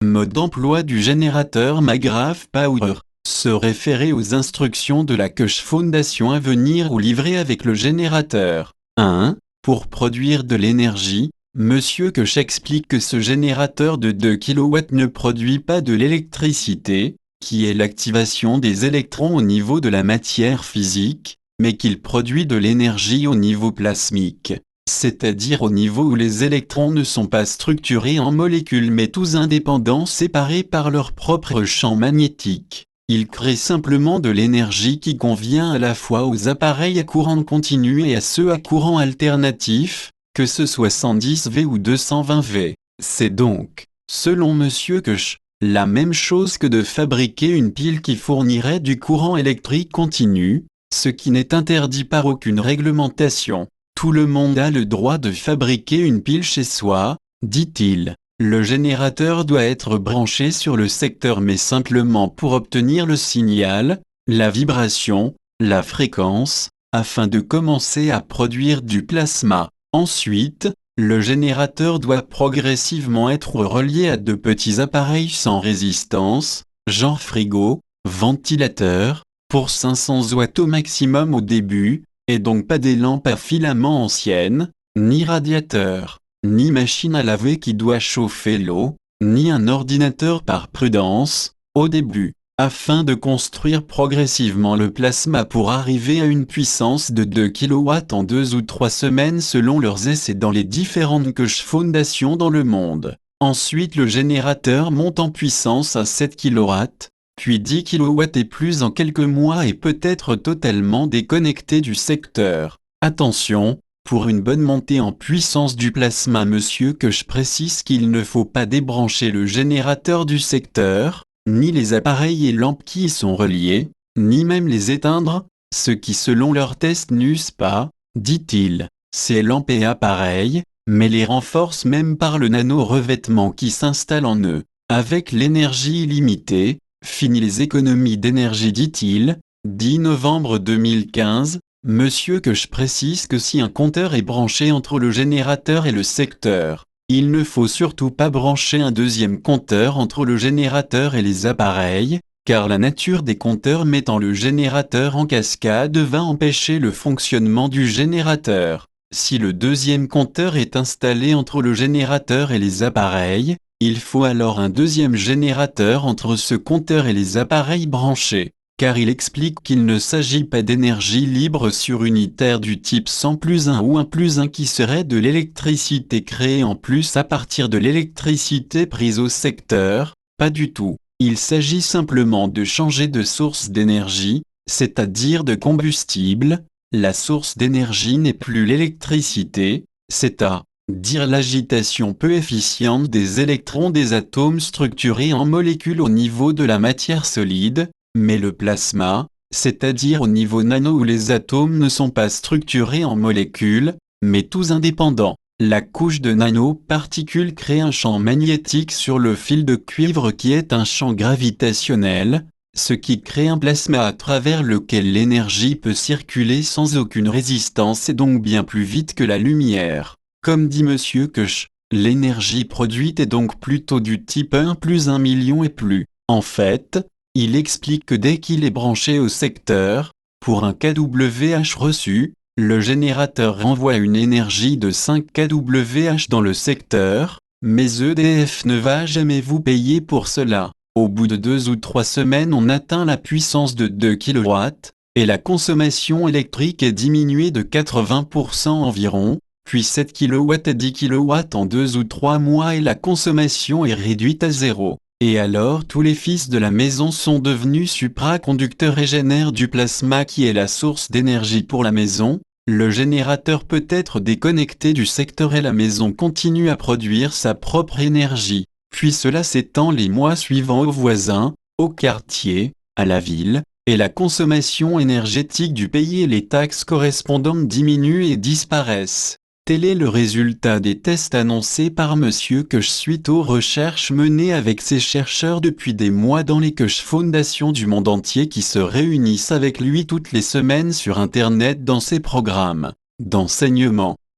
Mode d'emploi du générateur McGrath Power. Se référer aux instructions de la Koch Foundation à venir ou livrer avec le générateur. 1. Pour produire de l'énergie, Monsieur Koch explique que ce générateur de 2 kW ne produit pas de l'électricité, qui est l'activation des électrons au niveau de la matière physique, mais qu'il produit de l'énergie au niveau plasmique, c'est-à-dire au niveau où les électrons ne sont pas structurés en molécules mais tous indépendants séparés par leur propre champ magnétique. Il crée simplement de l'énergie qui convient à la fois aux appareils à courant continu et à ceux à courant alternatif, que ce soit 110 V ou 220 V. C'est donc, selon Monsieur Koch, la même chose que de fabriquer une pile qui fournirait du courant électrique continu, ce qui n'est interdit par aucune réglementation. Tout le monde a le droit de fabriquer une pile chez soi, dit-il. Le générateur doit être branché sur le secteur mais simplement pour obtenir le signal, la vibration, la fréquence, afin de commencer à produire du plasma. Ensuite, le générateur doit progressivement être relié à de petits appareils sans résistance, genre frigo, ventilateur, pour 500 watts au maximum au début, et donc pas des lampes à filaments anciennes, ni radiateur, ni machine à laver qui doit chauffer l'eau, ni un ordinateur par prudence, au début, afin de construire progressivement le plasma pour arriver à une puissance de 2 kW en 2 ou 3 semaines selon leurs essais dans les différentes Koch Foundations dans le monde. Ensuite le générateur monte en puissance à 7 kW, puis 10 kW et plus en quelques mois et peut être totalement déconnecté du secteur. Attention, pour une bonne montée en puissance du plasma, Monsieur Koch précise qu'il ne faut pas débrancher le générateur du secteur, ni les appareils et lampes qui y sont reliés, ni même les éteindre, ce qui selon leurs tests n'use pas, dit-il, ces lampes et appareils, mais les renforce même par le nano-revêtement qui s'installe en eux. Avec l'énergie illimitée, fini les économies d'énergie, dit-il. 10 novembre 2015, Monsieur Koch précise que si un compteur est branché entre le générateur et le secteur, il ne faut surtout pas brancher un deuxième compteur entre le générateur et les appareils, car la nature des compteurs mettant le générateur en cascade va empêcher le fonctionnement du générateur. Si le deuxième compteur est installé entre le générateur et les appareils, il faut alors un deuxième générateur entre ce compteur et les appareils branchés, car il explique qu'il ne s'agit pas d'énergie libre surunitaire du type 100 plus 1 ou 1 plus 1 qui serait de l'électricité créée en plus à partir de l'électricité prise au secteur, pas du tout. Il s'agit simplement de changer de source d'énergie, c'est-à-dire de combustible. La source d'énergie n'est plus l'électricité, c'est-à-dire l'agitation peu efficiente des électrons des atomes structurés en molécules au niveau de la matière solide, mais le plasma, c'est-à-dire au niveau nano où les atomes ne sont pas structurés en molécules, mais tous indépendants. La couche de nanoparticules crée un champ magnétique sur le fil de cuivre qui est un champ gravitationnel, ce qui crée un plasma à travers lequel l'énergie peut circuler sans aucune résistance et donc bien plus vite que la lumière. Comme dit Monsieur Koch, l'énergie produite est donc plutôt du type 1 plus 1 million et plus. En fait, il explique que dès qu'il est branché au secteur, pour un kWh reçu, le générateur renvoie une énergie de 5 kWh dans le secteur, mais EDF ne va jamais vous payer pour cela. Au bout de 2 ou 3 semaines, on atteint la puissance de 2 kW, et la consommation électrique est diminuée de 80% environ, puis 7 kW et 10 kW en 2 ou 3 mois et la consommation est réduite à zéro. Et alors tous les fils de la maison sont devenus supraconducteurs et génèrent du plasma qui est la source d'énergie pour la maison. Le générateur peut être déconnecté du secteur et la maison continue à produire sa propre énergie. Puis cela s'étend les mois suivants aux voisins, au quartier, à la ville, et la consommation énergétique du pays et les taxes correspondantes diminuent et disparaissent. Tel est le résultat des tests annoncés par Monsieur Koch suite aux recherches menées avec ses chercheurs depuis des mois dans les Koch Foundations du monde entier qui se réunissent avec lui toutes les semaines sur Internet dans ses programmes d'enseignement.